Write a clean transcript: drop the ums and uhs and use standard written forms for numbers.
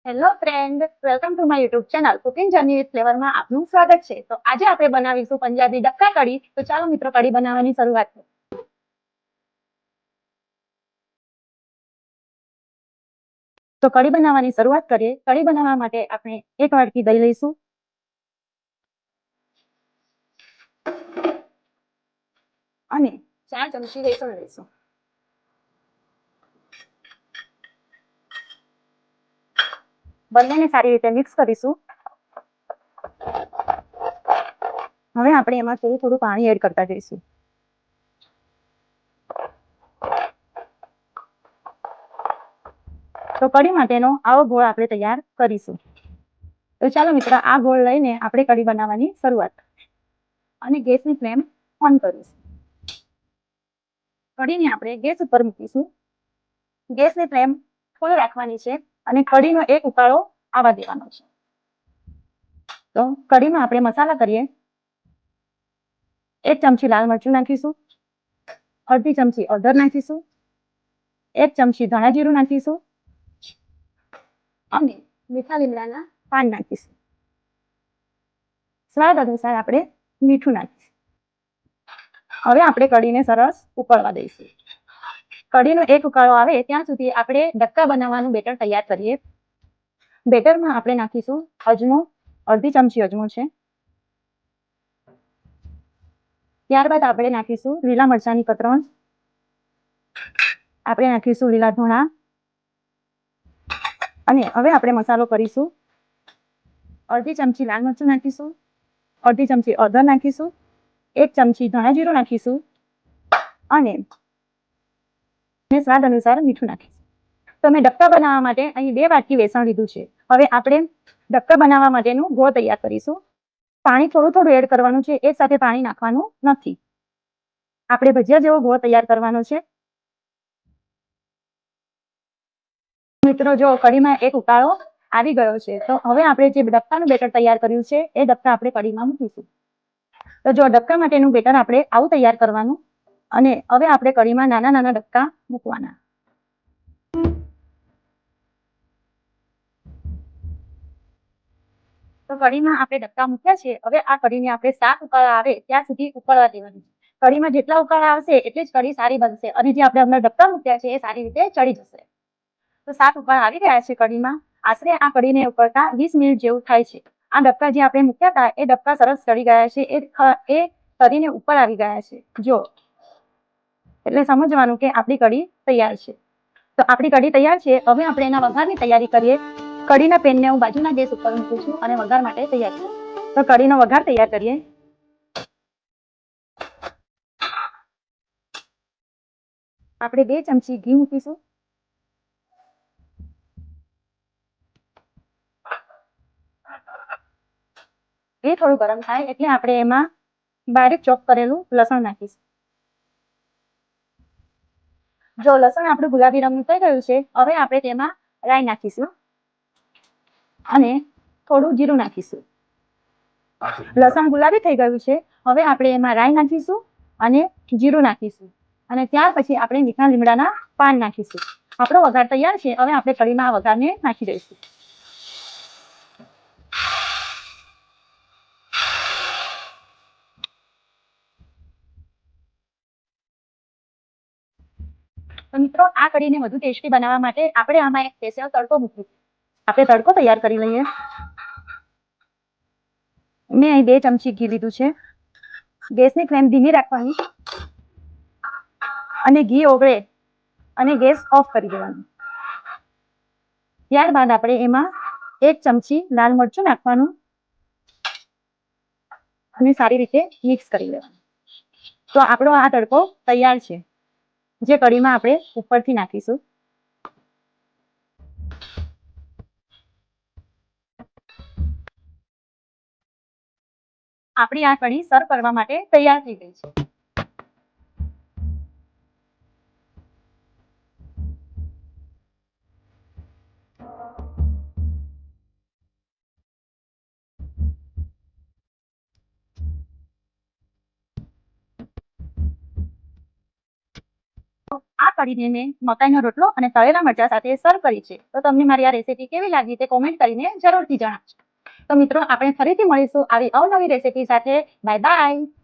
Hello friend, welcome to my YouTube channel cooking journey with ફ્લેવરમાં આપનું સ્વાગત છે. તો આજે આપણે બનાવીશું પંજાબી ડક્કા કઢી. તો ચાલો મિત્રો, કઢી બનાવવાની શરૂઆત કરીએ. તો કઢી બનાવવાની શરૂઆત કરીએ. કઢી બનાવવા માટે આપણે એક વાટકી દહીં લઈશું અને 4 ચમચી બેસન લઈશું. બંનેને સારી રીતે મિક્સ કરીશું. હવે આપણે એમાં થોડું થોડું પાણી એડ કરતા જઈશું. તો કઢી માટેનો આવો ગોળ આપણે તૈયાર કરીશું. તો ચાલો મિત્રો, આ ગોળ લઈને આપણે કઢી બનાવવાની શરૂઆત કરીએ અને ગેસની ફ્લેમ ઓન કરીશું. કઢીને આપણે ગેસ ઉપર મૂકીશું. ગેસની ફ્લેમ ફૂલ રાખવાની છે અને કઢીનો એક ઉકાળો આવવા દેવાનો છે. તો કઢીમાં આપણે મસાલા કરીએ. 1 ચમચી લાલ મરચું નાખીશું, અડધી ચમચી હળદર નાખીશું, 1 ચમચી ધાણા જીરું નાખીશું અને મીઠા લીમડાના પાન નાખીશું. સ્વાદ અનુસાર આપણે મીઠું નાખીશું. હવે આપણે કઢીને સરસ ઉકળવા દઈશું. કઢીનો એક ઉકાળો આવે ત્યાં સુધી આપણે ડક્કા બનાવવાનું બેટર તૈયાર કરીએ. બેટરમાં આપણે નાખીશું અજમો, અડધી ચમચી અજમો છે. ત્યારબાદ આપણે નાખીશું લીલા મરચાંની કતરણ, આપણે નાખીશું લીલા ધાણા અને હવે આપણે મસાલો કરીશું. અડધી ચમચી લાલ મરચું નાખીશું, અડધી ચમચી હળદર નાખીશું, 1 ચમચી ધાણા જીરું નાખીશું અને સ્વાદ અનુસાર મીઠું નાખીશું. તો મેં ડક્કા બનાવવા માટે અહીં 2 વાટકી બેસન લીધું છે. હવે આપણે ડક્કા બનાવવા માટેનું ગોળ તૈયાર કરીશું. પાણી થોડું થોડું એડ કરવાનું છે, એક સાથે પાણી નાખવાનું નથી. આપણે ભજીયા જેવો ગોળ તૈયાર કરવાનો છે. મિત્રો, જો કઢીમાં એક ઉકાળો આવી ગયો છે, તો હવે આપણે જે ડક્કાનું બેટર તૈયાર કર્યું છે એ ડક્કા આપણે કઢીમાં મૂકીશું. તો જો ડક્કા માટેનું બેટર આપણે આવું તૈયાર કરવાનું અને હવે આપણે કઢીમાં નાના નાના ડક્કા મૂકવાના. તો કઢીમાં આપણે ડક્કા મૂક્યા છે. હવે આ કઢીને આપણે 7 ઉકાળા આવે ત્યાં સુધી ઉકળવા દેવાની છે. કઢીમાં જેટલા ઉકાળા આવશે એટલી જ કઢી સારી બનશે અને જે આપણે અંદર ડક્કા મૂક્યા છે એ સારી રીતે ચડી જશે. તો 7 ઉકાળા આવી ગયા છે કઢીમાં. આશરે આ કઢીને ઉકળતા 20 મિનિટ જેવું થાય છે. આ ડક્કા જે આપણે મૂક્યા હતા એ ડક્કા સરસ ચડી ગયા છે. એ તરીને ઉપર આવી ગયા છે જો, એટલે સમજવાનું કે આપણી કઢી તૈયાર છે. તો આપણી કઢી તૈયાર છે. હવે આપણે એના વઘારની તૈયારી કરીએ. કઢીના પેનને હું બાજુના ગેસ ઉપર મૂકું છું અને વઘાર માટે તૈયાર કરું. તો કઢીનો વઘાર તૈયાર કરીએ. આપણે 2 ચમચી ઘી મૂકીશું. ઘી થોડું ગરમ થાય એટલે આપણે એમાં બારીક ચોપ કરેલું લસણ નાખીશું. જો લસણ આપણું ગુલાબી રંગનું થઈ ગયું છે, હવે આપણે તેમાં રાઈ નાખીશું અને થોડું જીરું નાખીશું. લસણ ગુલાબી થઈ ગયું છે. હવે આપણે એમાં રાઈ નાખીશું અને જીરું નાખીશું અને ત્યાર પછી આપણે મીઠા લીમડાના પાન નાખીશું. આપણો વઘાર તૈયાર છે. હવે આપણે કઢીમાં આ વઘારને નાખી દઈશું. તો મિત્રો, આ કઢીને વધુ ટેસ્ટી બનાવવા માટે આપણે આમાં એક સ્પેશિયલ તડકો મૂકીશું. આપણે તડકો તૈયાર કરી લઈએ. મેં અહીં 2 ચમચી ઘી લીધું છે. ગેસની ફ્લેમ ધીમી રાખવાની અને ઘી ઓગળે અને ગેસ ઓફ કરી દેવાનું. ત્યારબાદ આપણે એમાં 1 ચમચી લાલ મરચું નાખવાનું અને સારી રીતે મિક્સ કરી લેવાનું. તો આપણો આ તડકો તૈયાર છે, જે કઢીમાં આપણે ઉપરથી નાખીશું. આપણી આ કઢી સર્વ કરવા માટે તૈયાર થઈ ગઈ છે. આ કઢીને મેં મકાઈનો રોટલો અને તળેલા મરચાં સાથે સર્વ કરી છે. તો તમને મારી આ રેસીપી કેવી લાગી તે કોમેન્ટ કરીને જરૂરથી જણાવજો. તો મિત્રો આપણે ફરીથી મળીશું આવી અવનવી રેસીપી સાથે. Bye bye.